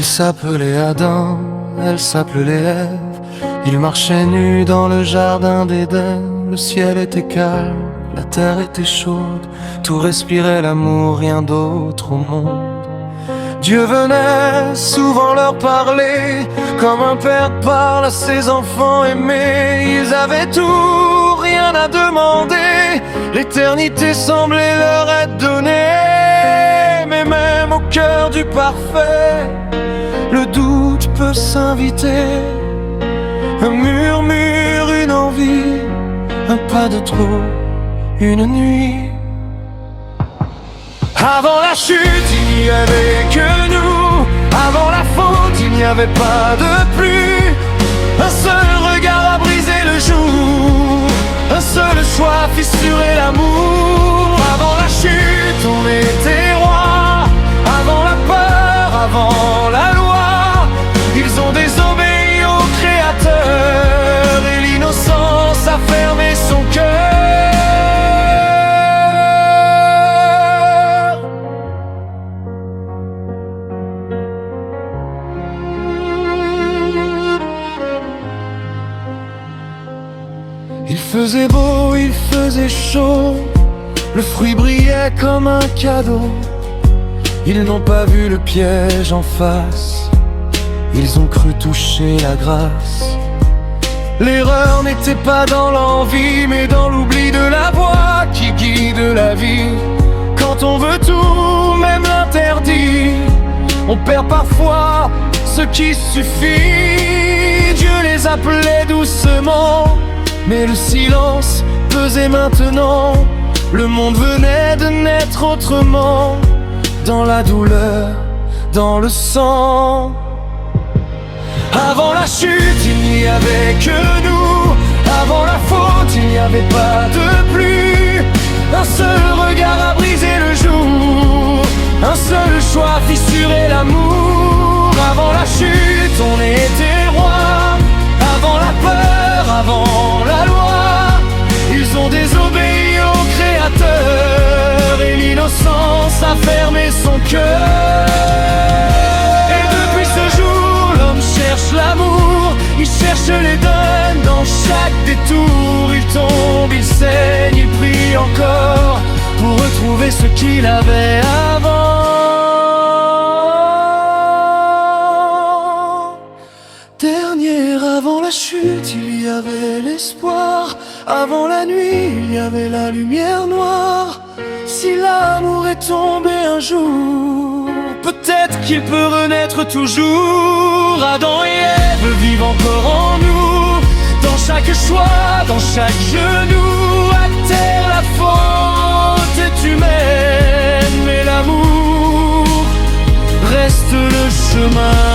s'appelait Adam, elle s'appelait Ève. Ils marchaient nus dans le jardin d'Éden. Le ciel était calme, la terre était chaude. Tout respirait l'amour, rien d'autre au monde. Dieu venait souvent leur parler, comme un père parle à ses enfants aimés. Ils avaient tout, rien à demander. L'éternité semblait leur être donnée. Mais même au cœur du parfait, le doute peut s'inviter. Un murmure, une envie, un pas de trop, une nuit. Avant la chute, il n'y avait que nous. Avant la faute, il n'y avait pas de pluie. Un seul regard a brisé le jour. Un seul choix a fissuré l'amour. Avant la chute, on était rois. Avant la peur, avant la loi, ils ont désobéi au Créateur. Et l'innocence a fermé son cœur. Il faisait beau, il faisait chaud, le fruit brillait comme un cadeau. Ils n'ont pas vu le piège en face, ils ont cru toucher la grâce. L'erreur n'était pas dans l'envie, mais dans l'oubli de la voie qui guide la vie. Quand on veut tout, même l'interdit, on perd parfois ce qui suffit. Dieu les appelait doucement, mais le silence pesait maintenant. Le monde venait de naître autrement, dans la douleur, dans le sang. Avant la chute, il n'y avait que nous. Avant la faute, il n'y avait pas de pluie. Un seul regard a brisé le jour. Un seul choix a fissuré l'amour. Avant la chute, on était rois. Avant la peur, avant la loi, ils ont désobéi au Créateur. Et l'innocence a fermé son cœur. Et depuis ce jour, l'homme cherche l'amour. Il cherche l'Éden dans chaque détour. Il tombe, il saigne, il prie encore pour retrouver ce qu'il avait avant. Dernière avant la chute, il y avait l'espoir. Avant la nuit, il y avait la lumière noire. Si l'amour est tombé un jour, peut-être qu'il peut renaître toujours. Adam et Ève vivent encore en nous. Dans chaque choix, dans chaque genou. À terre, la faute est humaine, mais l'amour reste le chemin.